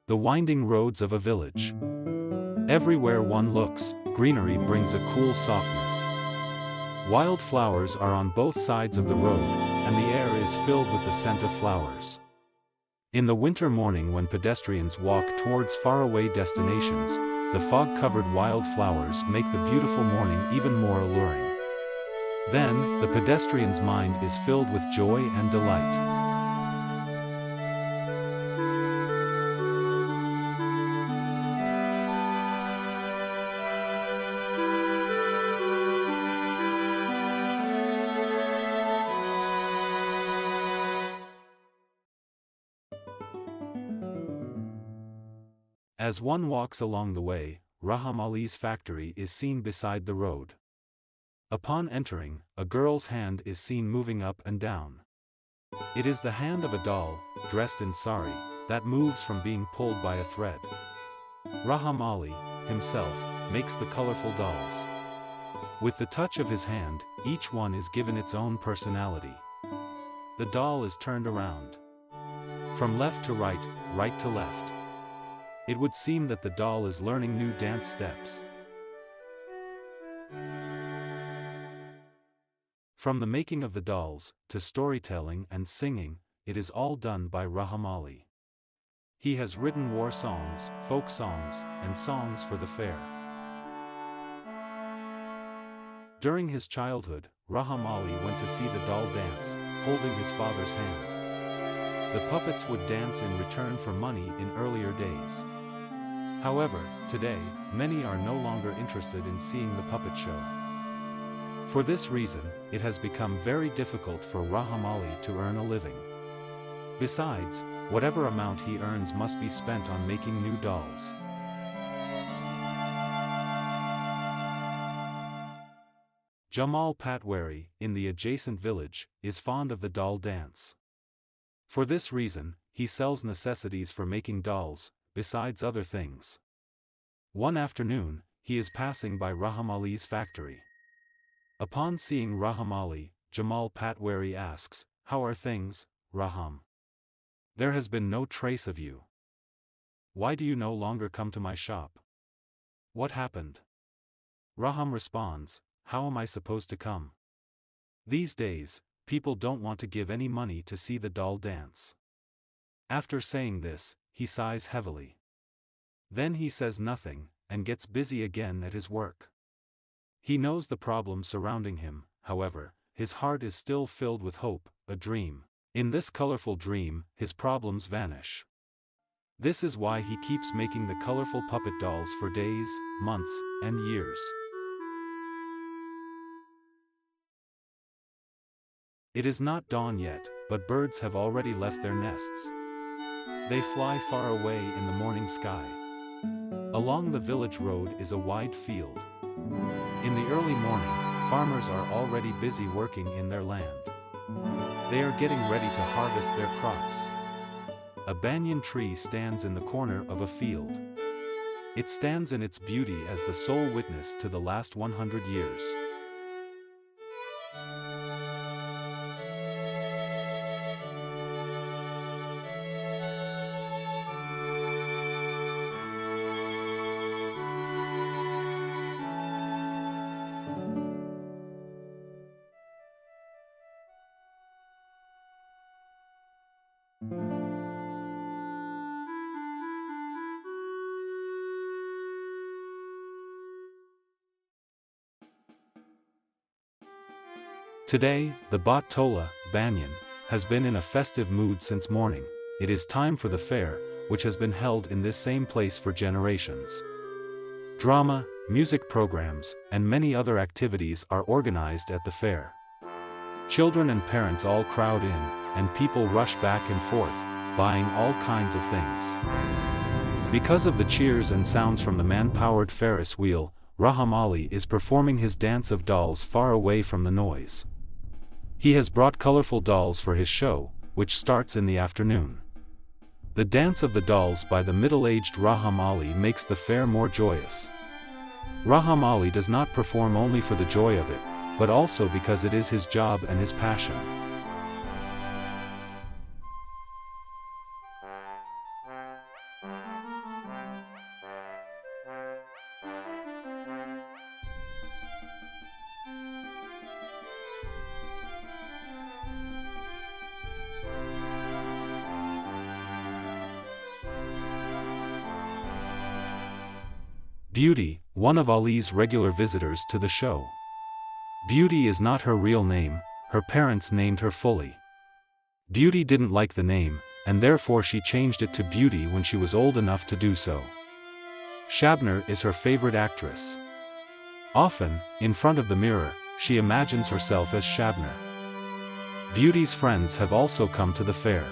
The winding roads of a village. Everywhere one looks, greenery brings a cool softness. Wild flowers are on both sides of the road, and the air is filled with the scent of flowers. In the winter morning when pedestrians walk towards faraway destinations, the fog-covered wild flowers make the beautiful morning even more alluring. Then, the pedestrian's mind is filled with joy and delight. As one walks along the way, Raham Ali's factory is seen beside the road. Upon entering, a girl's hand is seen moving up and down. It is the hand of a doll, dressed in sari, that moves from being pulled by a thread. Raham Ali, himself, makes the colorful dolls. With the touch of his hand, each one is given its own personality. The doll is turned around. From left to right, right to left. It would seem that the doll is learning new dance steps. From the making of the dolls, to storytelling and singing, it is all done by Raham Ali. He has written war songs, folk songs, and songs for the fair. During his childhood, Raham Ali went to see the doll dance, holding his father's hand. The puppets would dance in return for money in earlier days. However, today, many are no longer interested in seeing the puppet show. For this reason, it has become very difficult for Raham Ali to earn a living. Besides, whatever amount he earns must be spent on making new dolls. Jamal Patwari, in the adjacent village, is fond of the doll dance. For this reason, he sells necessities for making dolls, besides other things. One afternoon, he is passing by Raham Ali's factory. Upon seeing Raham Ali, Jamal Patwari asks, "How are things, Raham? There has been no trace of you. Why do you no longer come to my shop? What happened?" Raham responds, "How am I supposed to come? These days, people don't want to give any money to see the doll dance." After saying this, he sighs heavily. Then he says nothing, and gets busy again at his work. He knows the problems surrounding him, however, his heart is still filled with hope, a dream. In this colorful dream, his problems vanish. This is why he keeps making the colorful puppet dolls for days, months, and years. It is not dawn yet, but birds have already left their nests. They fly far away in the morning sky. Along the village road is a wide field. In the early morning, farmers are already busy working in their land. They are getting ready to harvest their crops. A banyan tree stands in the corner of a field. It stands in its beauty as the sole witness to the last 100 years. Today, the Bat Tola, Banyan, has been in a festive mood since morning. It is time for the fair, which has been held in this same place for generations. Drama, music programs, and many other activities are organized at the fair. Children and parents all crowd in, and people rush back and forth, buying all kinds of things. Because of the cheers and sounds from the man-powered Ferris wheel, Raham Ali is performing his dance of dolls far away from the noise. He has brought colorful dolls for his show, which starts in the afternoon. The dance of the dolls by the middle-aged Raham Ali makes the fair more joyous. Raham Ali does not perform only for the joy of it, but also because it is his job and his passion. Beauty, one of Ali's regular visitors to the show. Beauty is not her real name, her parents named her fully. Beauty didn't like the name, and therefore she changed it to Beauty when she was old enough to do so. Shabnir is her favorite actress. Often, in front of the mirror, she imagines herself as Shabnir. Beauty's friends have also come to the fair.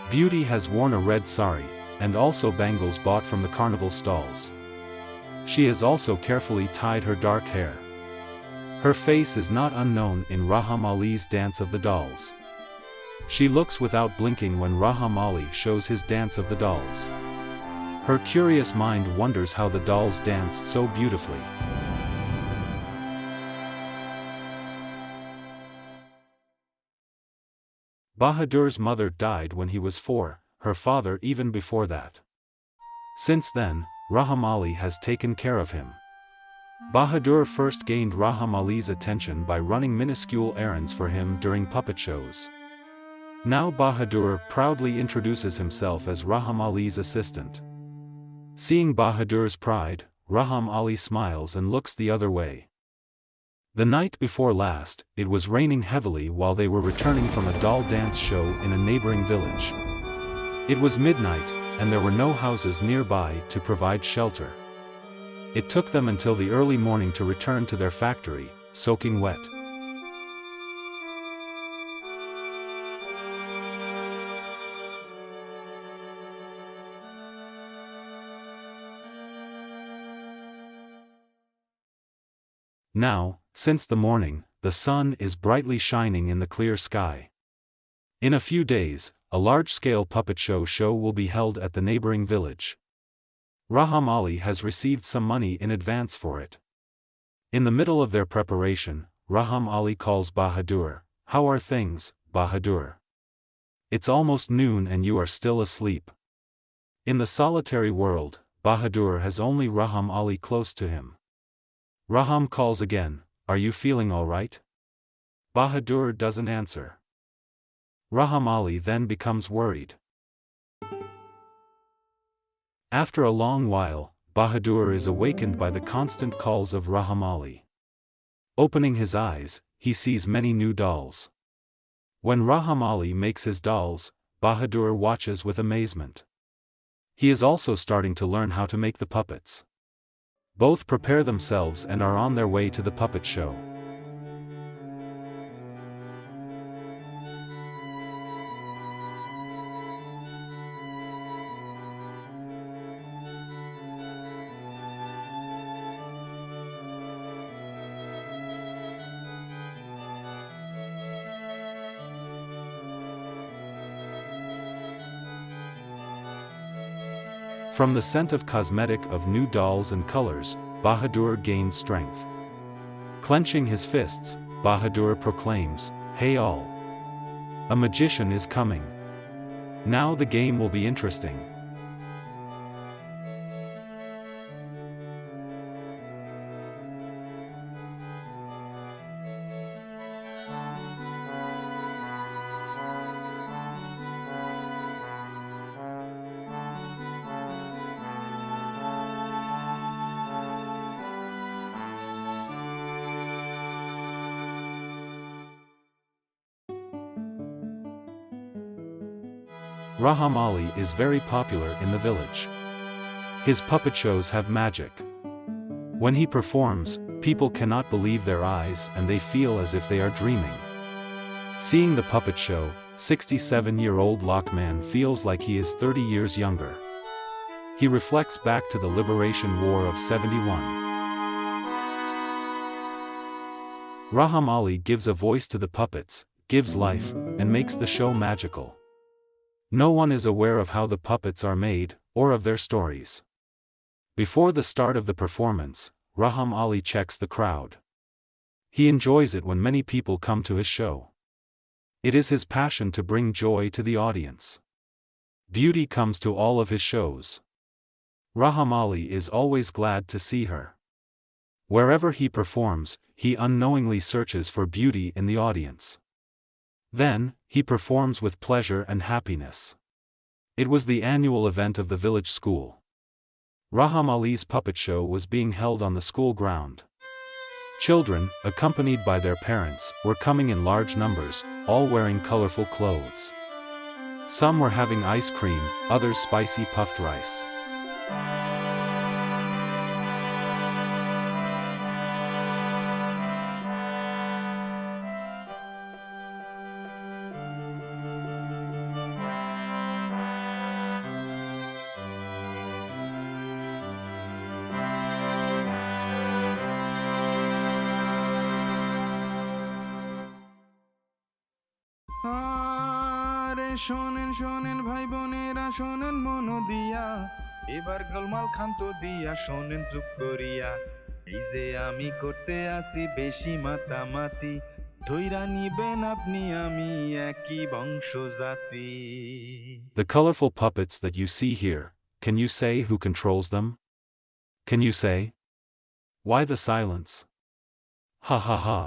Beauty has worn a red sari, and also bangles bought from the carnival stalls. She has also carefully tied her dark hair. Her face is not unknown in Raham Ali's Dance of the Dolls. She looks without blinking when Raham Ali shows his Dance of the Dolls. Her curious mind wonders how the dolls danced so beautifully. Bahadur's mother died when he was 4, her father even before that. Since then, Raham Ali has taken care of him. Bahadur first gained Raham Ali's attention by running minuscule errands for him during puppet shows. Now Bahadur proudly introduces himself as Raham Ali's assistant. Seeing Bahadur's pride, Raham Ali smiles and looks the other way. The night before last, it was raining heavily while they were returning from a doll dance show in a neighboring village. It was midnight, and there were no houses nearby to provide shelter. It took them until the early morning to return to their factory, soaking wet. Now, since the morning, the sun is brightly shining in the clear sky. In a few days, a large-scale puppet show will be held at the neighboring village. Raham Ali has received some money in advance for it. In the middle of their preparation, Raham Ali calls Bahadur. "How are things, Bahadur? It's almost noon and you are still asleep." In the solitary world, Bahadur has only Raham Ali close to him. Raham calls again, "Are you feeling all right?" Bahadur doesn't answer. Raham Ali then becomes worried. After a long while, Bahadur is awakened by the constant calls of Raham Ali. Opening his eyes, he sees many new dolls. When Raham Ali makes his dolls, Bahadur watches with amazement. He is also starting to learn how to make the puppets. Both prepare themselves and are on their way to the puppet show. From the scent of cosmetic of new dolls and colors, Bahadur gains strength. Clenching his fists, Bahadur proclaims, "Hey all! A magician is coming. Now the game will be interesting." Raham Ali is very popular in the village. His puppet shows have magic. When he performs, people cannot believe their eyes and they feel as if they are dreaming. Seeing the puppet show, 67-year-old Lockman feels like he is 30 years younger. He reflects back to the Liberation War of '71. Raham Ali gives a voice to the puppets, gives life, and makes the show magical. No one is aware of how the puppets are made, or of their stories. Before the start of the performance, Raham Ali checks the crowd. He enjoys it when many people come to his show. It is his passion to bring joy to the audience. Beauty comes to all of his shows. Raham Ali is always glad to see her. Wherever he performs, he unknowingly searches for beauty in the audience. Then, he performs with pleasure and happiness. It was the annual event of the village school. Raham Ali's puppet show was being held on the school ground. Children, accompanied by their parents, were coming in large numbers, all wearing colorful clothes. Some were having ice cream, others spicy puffed rice. শোনেন শোনেন ভাই বোনেরা শোনেন মন দিয়া এবার গোলমাল খান্ত দিয়া শোনেন চুপ করিয়া এই যে আমি করতে আসি বেশি মাতামাতি ধইরা নিবেন আপনি আমি একই বংশ জাতি. The colorful puppets that you see here, can you say who controls them? Can you say? Why the silence? Ha ha ha.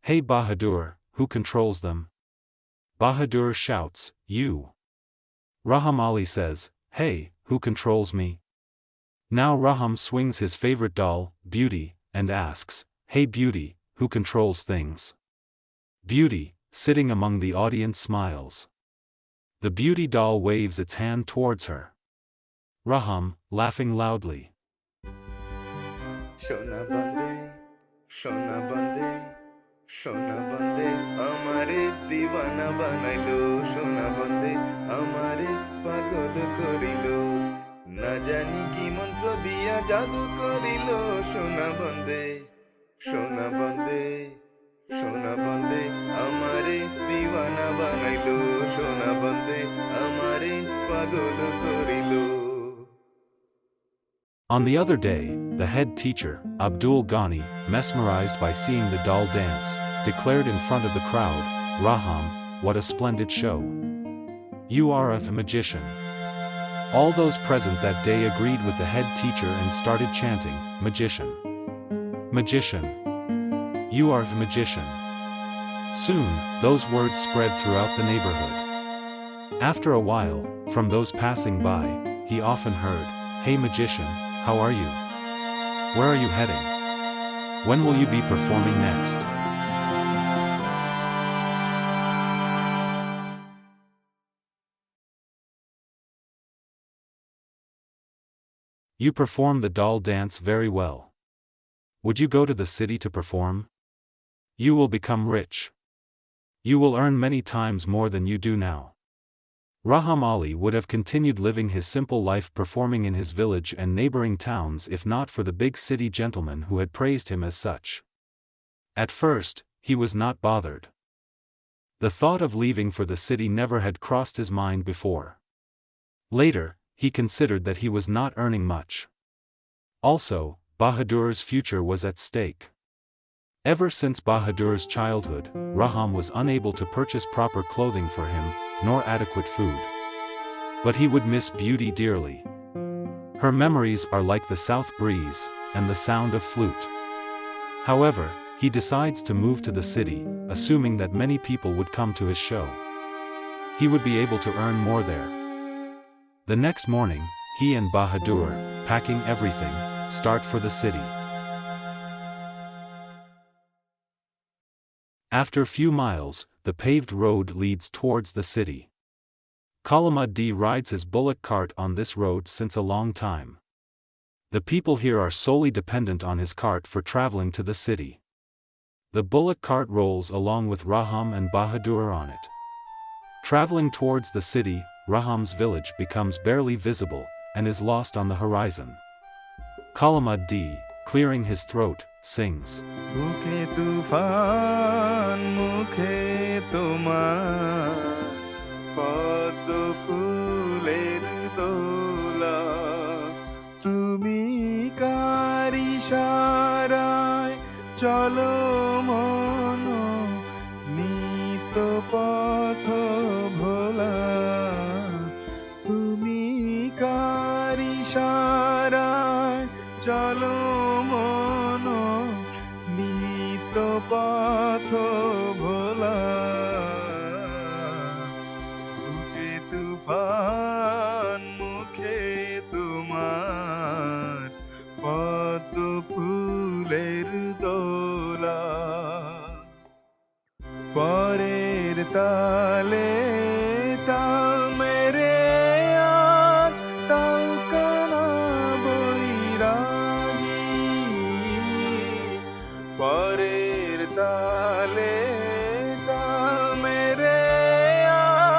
Hey Bahadur, who controls them? Bahadur shouts, you. Raham Ali says, hey, who controls me? Now Raham swings his favorite doll, Beauty, and asks, hey Beauty, who controls things? Beauty, sitting among the audience, smiles. The Beauty doll waves its hand towards her. Raham, laughing loudly. Shona bande, shona bande. সোনা বন্দে আমারে দিওয়ানা বানাইলো সোনা বন্দে আমারে পাগল করিলো না জানি কি মন্ত্র দিয়া জাদু করিলো সোনা বন্দে সোনা বন্দে সোনা বন্দে আমারে দিওয়ানা বানাইলো সোনা বন্দে আমারে পাগল করিলো. On the other day, the head teacher, Abdul Ghani, mesmerized by seeing the doll dance, declared in front of the crowd, Raham, what a splendid show. You are a magician. All those present that day agreed with the head teacher and started chanting, Magician. Magician. You are the magician. Soon, those words spread throughout the neighborhood. After a while, from those passing by, he often heard, Hey magician, how are you? Where are you heading? When will you be performing next? You perform the doll dance very well. Would you go to the city to perform? You will become rich. You will earn many times more than you do now. Raham Ali would have continued living his simple life performing in his village and neighboring towns if not for the big city gentleman who had praised him as such. At first, he was not bothered. The thought of leaving for the city never had crossed his mind before. Later, he considered that he was not earning much. Also, Bahadur's future was at stake. Ever since Bahadur's childhood, Raham was unable to purchase proper clothing for him, nor adequate food. But he would miss Beauty dearly. Her memories are like the south breeze, and the sound of flute. However, he decides to move to the city, assuming that many people would come to his show. He would be able to earn more there. The next morning, he and Bahadur, packing everything, start for the city. After few miles, the paved road leads towards the city. Kalamud rides his bullock cart on this road since a long time. The people here are solely dependent on his cart for traveling to the city. The bullock cart rolls along with Raham and Bahadur on it. Traveling towards the city, Raham's village becomes barely visible, and is lost on the horizon. Kalamud, clearing his throat, sings. মুখে তুফান মুখে তোমার পদ্ম ফুলের দোলা তুমি কার ইশারায় চলো মন নিত পথ ভোলা তুমি কার ইশারায় চলো মন নিত পথ ভোলা বুকে তুফান মুখে তোমার পদ্ম ফুলের দোলা পরের তালে তাল মেরে আজ তাল কানা বৈরাগী পরের তালে তাল মেরে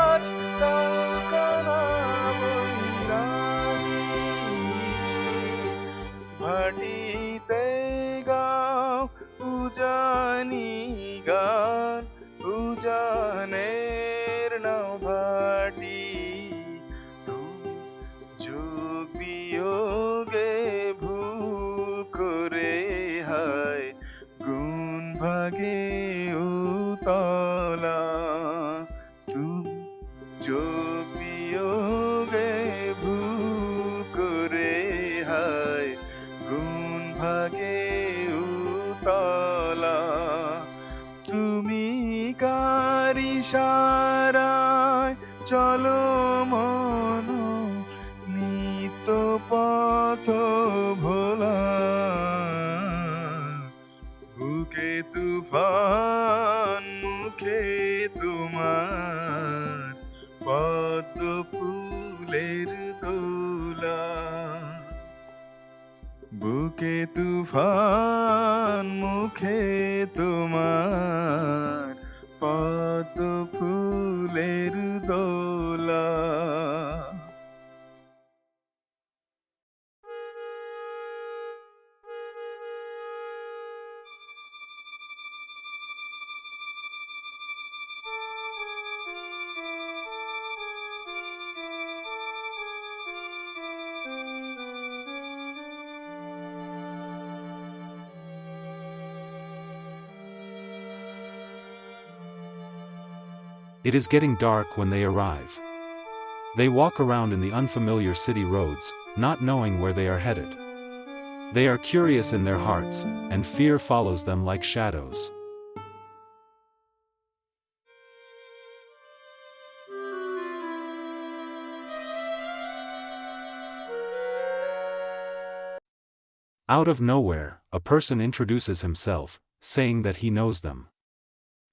আজ তাল কানা বৈরাগী ভাটিতে গাও উজানি গান উজানের নাও ভাটি তুমি যোগ বিয়োগে ভুল করে হায় গুণ ভাগে উতলা তুমি যোগ বিয়োগে ভুল করে হায় গুণ ভাগে উতলা তুমি কার ইশারায় চলো মন নিত পথ ভোলা বুকে তুফান মুখে তোমার পদ্ম ফুলের দোলা বুকে তুফান মুখে তোমার পদ্ম ফুলের দোলা It is getting dark when they arrive. They walk around in the unfamiliar city roads, not knowing where they are headed. They are curious in their hearts, and fear follows them like shadows. Out of nowhere, a person introduces himself, saying that he knows them.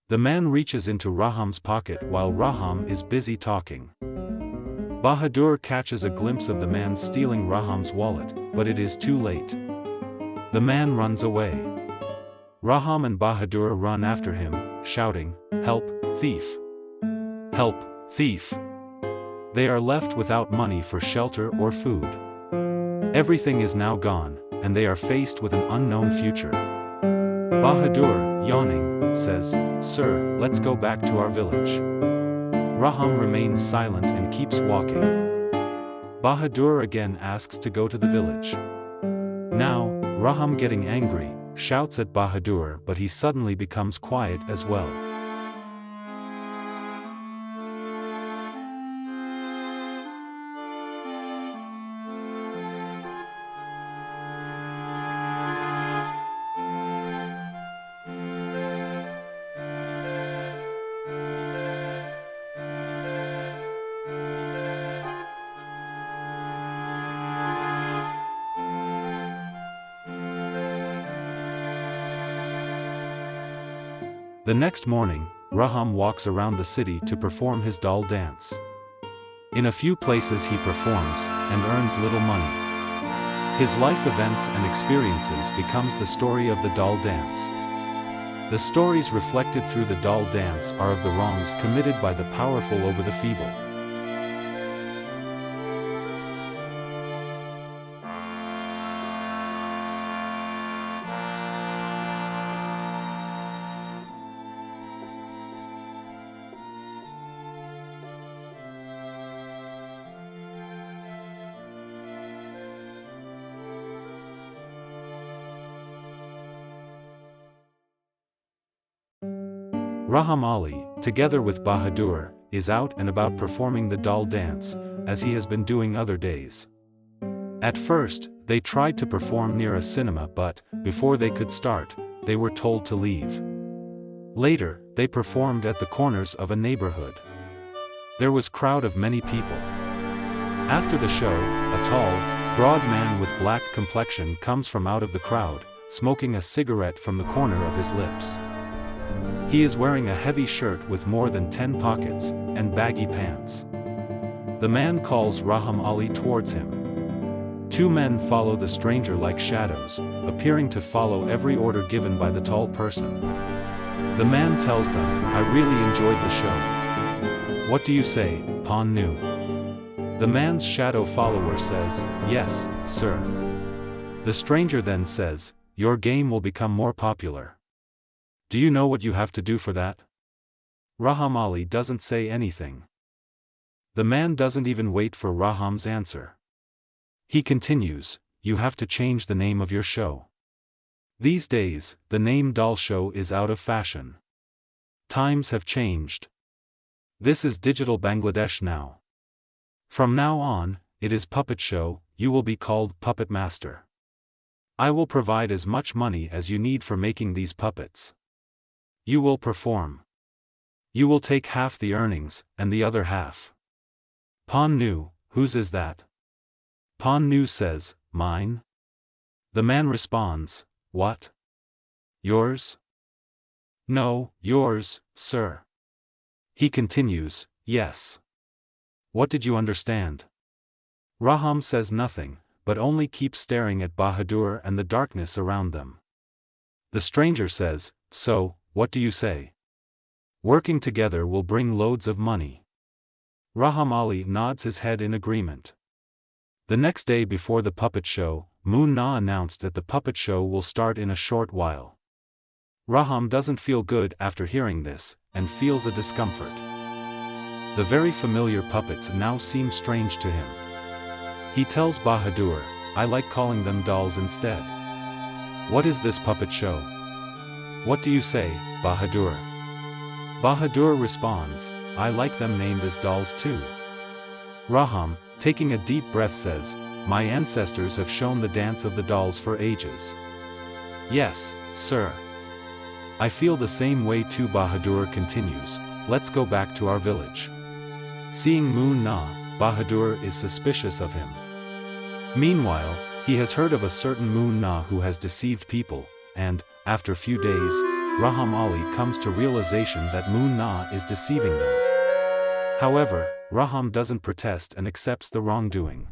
The man reaches into Raham's pocket while Raham is busy talking. Bahadur catches a glimpse of the man stealing Raham's wallet, but it is too late. The man runs away. Raham and Bahadur run after him, shouting, "Help, thief! Help, thief!" They are left without money for shelter or food. Everything is now gone, and they are faced with an unknown future. Bahadur, yawning, says, "Sir, let's go back to our village." Raham remains silent and keeps walking. Bahadur again asks to go to the village. Now, Raham, getting angry, shouts at Bahadur, but he suddenly becomes quiet as well. The next morning, Raham walks around the city to perform his doll dance. In a few places he performs, and earns little money. His life events and experiences becomes the story of the doll dance. The stories reflected through the doll dance are of the wrongs committed by the powerful over the feeble. Raham Ali, together with Bahadur, is out and about performing the doll dance, as he has been doing other days. At first, they tried to perform near a cinema, but, before they could start, they were told to leave. Later, they performed at the corners of a neighborhood. There was a crowd of many people. After the show, a tall, broad man with black complexion comes from out of the crowd, smoking a cigarette from the corner of his lips. He is wearing a heavy shirt with more than 10 pockets, and baggy pants. The man calls Raham Ali towards him. Two men follow the stranger like shadows, appearing to follow every order given by the tall person. The man tells them, "I really enjoyed the show. What do you say, Pon Nu?" The man's shadow follower says, "Yes, sir." The stranger then says, "Your game will become more popular. Do you know what you have to do for that?" Raham Ali doesn't say anything. The man doesn't even wait for Raham's answer. He continues, "You have to change the name of your show. These days, the name doll show is out of fashion. Times have changed. This is digital Bangladesh now. From now on, it is puppet show, you will be called puppet master. I will provide as much money as you need for making these puppets. You will perform. You will take half the earnings, and the other half." Pon Nu, whose is that? Pon Nu says, "Mine." The man responds, "What? Yours?" "No, yours, sir." He continues, "Yes. What did you understand?" Raham says nothing, but only keeps staring at Bahadur and the darkness around them. The stranger says, "So, what do you say? Working together will bring loads of money." Raham Ali nods his head in agreement. The next day before the puppet show, Moon Na announced that the puppet show will start in a short while. Raham doesn't feel good after hearing this, and feels a discomfort. The very familiar puppets now seem strange to him. He tells Bahadur, "I like calling them dolls instead. What is this puppet show? What do you say, Bahadur?" Bahadur responds, "I like them named as dolls too." Raham, taking a deep breath says, "My ancestors have shown the dance of the dolls for ages." "Yes, sir. I feel the same way too." Bahadur continues, "Let's go back to our village." Seeing Moon Na, Bahadur is suspicious of him. Meanwhile, he has heard of a certain Moon Na who has deceived people, and, after a few days, Raham Ali comes to realization that Moon Na is deceiving them. However, Raham doesn't protest and accepts the wrongdoing.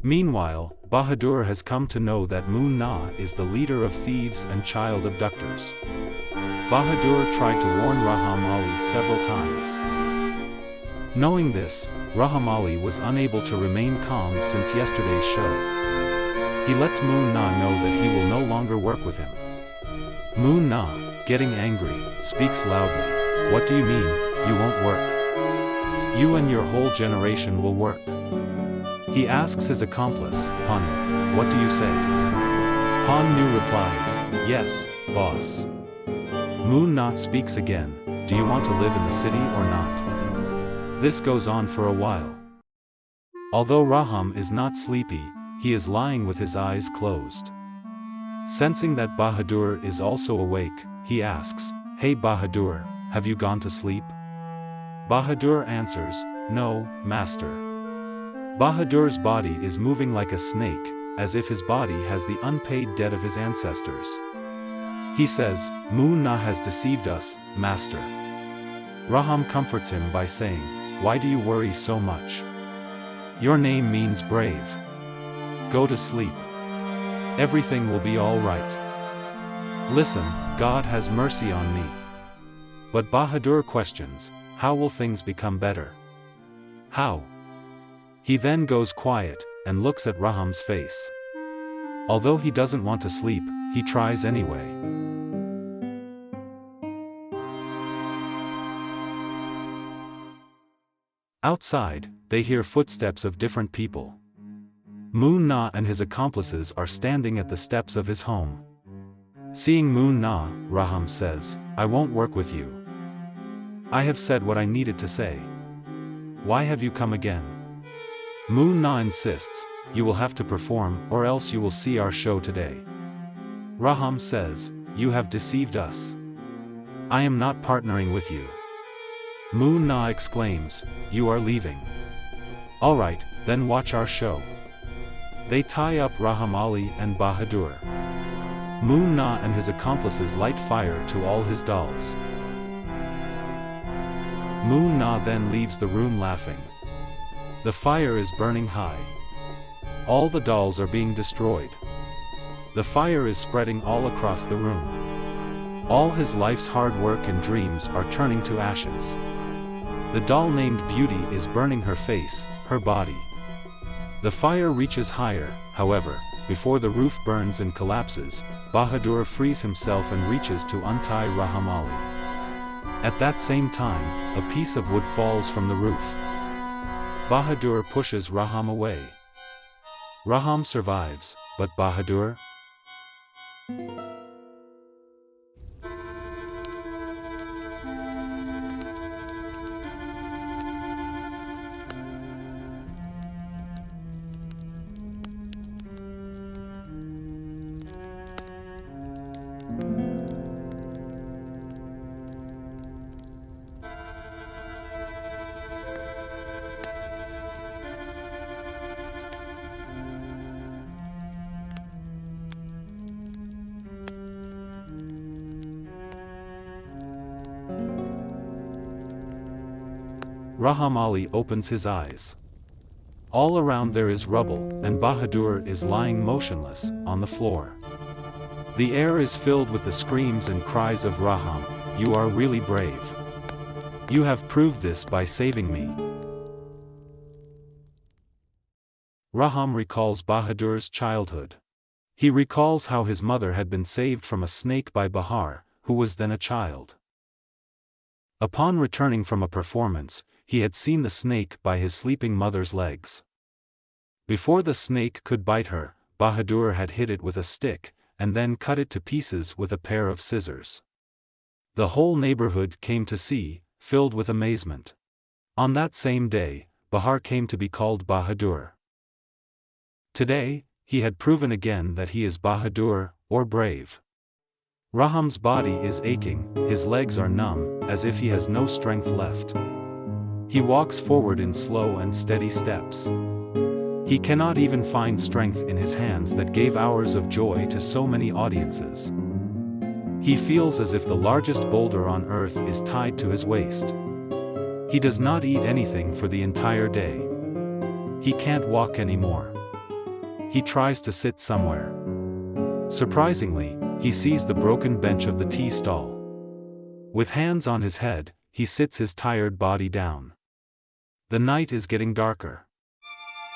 Meanwhile, Bahadur has come to know that Moon Na is the leader of thieves and child abductors. Bahadur tried to warn Raham Ali several times. Knowing this, Raham Ali was unable to remain calm since yesterday's show. He lets Moon Na know that he will no longer work with him. Moon Na, getting angry, speaks loudly, "What do you mean, you won't work? You and your whole generation will work." He asks his accomplice, Pon Nu, "What do you say?" Pon Nu replies, "Yes, boss." Moon Na speaks again, "Do you want to live in the city or not?" This goes on for a while. Although Raham is not sleepy, he is lying with his eyes closed. Sensing that Bahadur is also awake, he asks, "Hey Bahadur, have you gone to sleep?" Bahadur answers, "No, master." Bahadur's body is moving like a snake, as if his body has the unpaid debt of his ancestors. He says, "Moon Na has deceived us, master." Raham comforts him by saying, "Why do you worry so much? Your name means brave. Go to sleep. Everything will be all right. Listen, God has mercy on me." But Bahadur questions, "How will things become better? How?" He then goes quiet, and looks at Raham's face. Although he doesn't want to sleep, he tries anyway. Outside, they hear footsteps of different people. Moon Na and his accomplices are standing at the steps of his home. Seeing Moon Na, Raham says, "I won't work with you. I have said what I needed to say. Why have you come again? Moon Na insists, you will have to perform or else you will see our show today. Raham says, you have deceived us. I am not partnering with you. Moon Na exclaims, you are leaving. Alright, then watch our show. They tie up Raham Ali and Bahadur. Moon Na and his accomplices light fire to all his dolls. Moon Na then leaves the room laughing. The fire is burning high. All the dolls are being destroyed. The fire is spreading all across the room. All his life's hard work and dreams are turning to ashes. The doll named Beauty is burning her face, her body. The fire reaches higher, however, before the roof burns and collapses, Bahadur frees himself and reaches to untie Raham Ali. At that same time, a piece of wood falls from the roof. Bahadur pushes Raham away. Raham survives, but Bahadur? Raham Ali opens his eyes. All around there is rubble, and Bahadur is lying motionless, on the floor. The air is filled with the screams and cries of Raham, you are really brave. You have proved this by saving me. Raham recalls Bahadur's childhood. He recalls how his mother had been saved from a snake by Bahar, who was then a child. Upon returning from a performance, he had seen the snake by his sleeping mother's legs. Before the snake could bite her, Bahadur had hit it with a stick, and then cut it to pieces with a pair of scissors. The whole neighborhood came to see, filled with amazement. On that same day, Bahar came to be called Bahadur. Today, he had proven again that he is Bahadur, or brave. Raham's body is aching, his legs are numb, as if he has no strength left. He walks forward in slow and steady steps. He cannot even find strength in his hands that gave hours of joy to so many audiences. He feels as if the largest boulder on earth is tied to his waist. He does not eat anything for the entire day. He can't walk anymore. He tries to sit somewhere. Surprisingly, he sees the broken bench of the tea stall. With hands on his head, he sits his tired body down. The night is getting darker.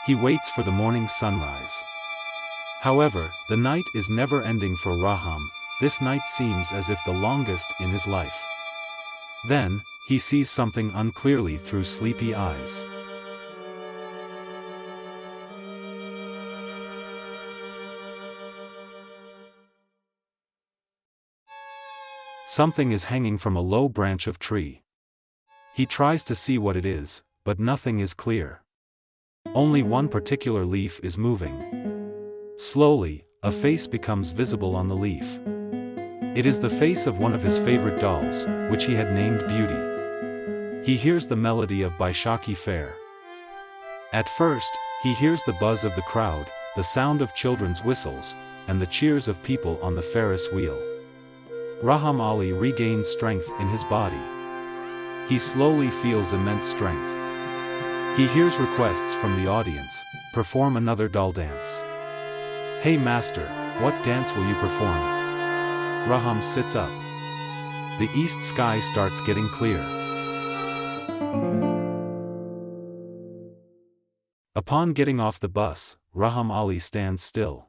He waits for the morning sunrise. However, the night is never ending for Raham. This night seems as if the longest in his life. Then, he sees something unclearly through sleepy eyes. Something is hanging from a low branch of tree. He tries to see what it is, but nothing is clear. Only one particular leaf is moving. Slowly, a face becomes visible on the leaf. It is the face of one of his favorite dolls, which he had named Beauty. He hears the melody of Baishakhi Fair. At first, he hears the buzz of the crowd, the sound of children's whistles, and the cheers of people on the Ferris wheel. Raham Ali regains strength in his body. He slowly feels immense strength. He hears requests from the audience, perform another doll dance. Hey master, what dance will you perform? Raham sits up. The east sky starts getting clear. Upon getting off the bus, Raham Ali stands still.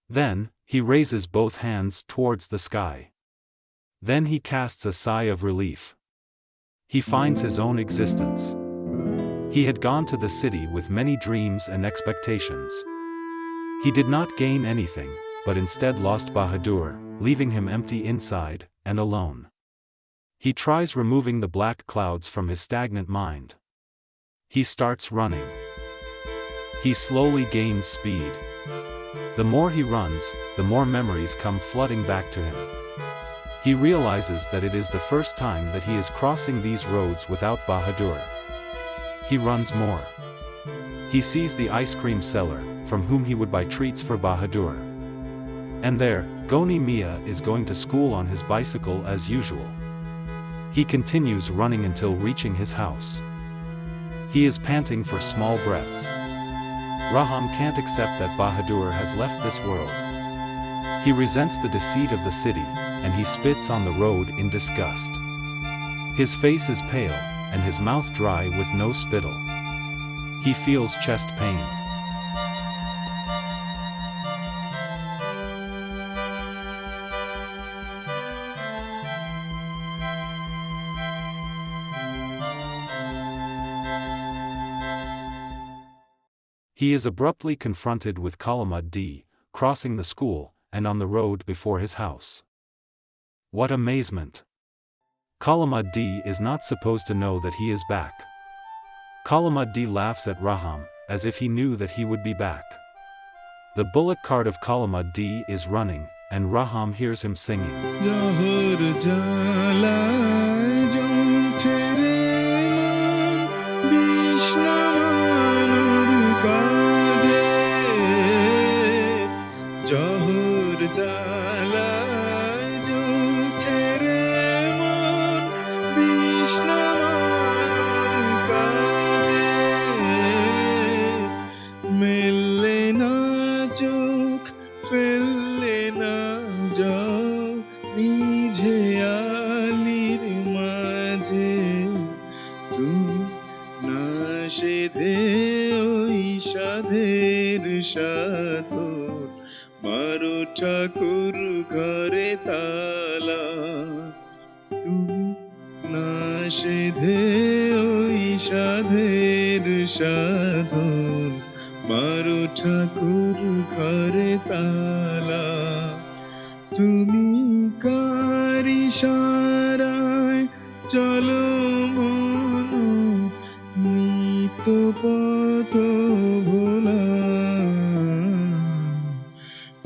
Then, he raises both hands towards the sky. Then he casts a sigh of relief. He finds his own existence. He had gone to the city with many dreams and expectations. He did not gain anything, but instead lost Bahadur, leaving him empty inside, and alone. He tries removing the black clouds from his stagnant mind. He starts running. He slowly gains speed. The more he runs, the more memories come flooding back to him. He realizes that it is the first time that he is crossing these roads without Bahadur. He runs more. He sees the ice cream seller, from whom he would buy treats for Bahadur. And there, Goni Mia is going to school on his bicycle as usual. He continues running until reaching his house. He is panting for small breaths. Raham can't accept that Bahadur has left this world. He resents the deceit of the city, and he spits on the road in disgust. His face is pale, and his mouth dry with no spittle. He feels chest pain. He is abruptly confronted with Kalamud D, crossing the school, and on the road before his house. What amazement! Kalamud D is not supposed to know that he is back. Kalamud D laughs at Raham, as if he knew that he would be back. The bullock cart of Kalamud D is running, and Raham hears him singing. মারো ঠাকুর ঘরে তালা তুমি না সেধে ওই সাধের সাধন মারো ঠাকুর ঘরে তালা তুমি কার ইশারায় চলো মন নিত পথ ভোলা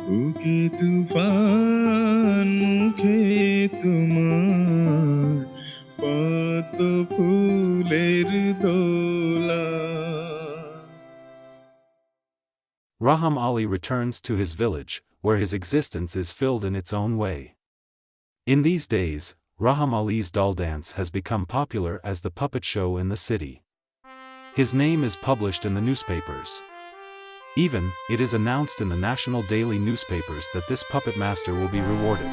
বুকে তুফান মুখে তোমার পদ্ম ফুলের দোলা. Raham Ali returns to his village, where his existence is filled in its own way. In these days, Raham Ali's doll dance has become popular as the puppet show in the city. His name is published in the newspapers. Even, it is announced in the national daily newspapers that this puppet master will be rewarded.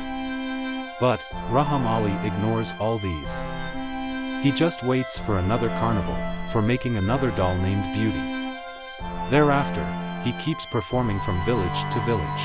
But, Raham Ali ignores all these. He just waits for another carnival, for making another doll named Beauty. Thereafter, he keeps performing from village to village.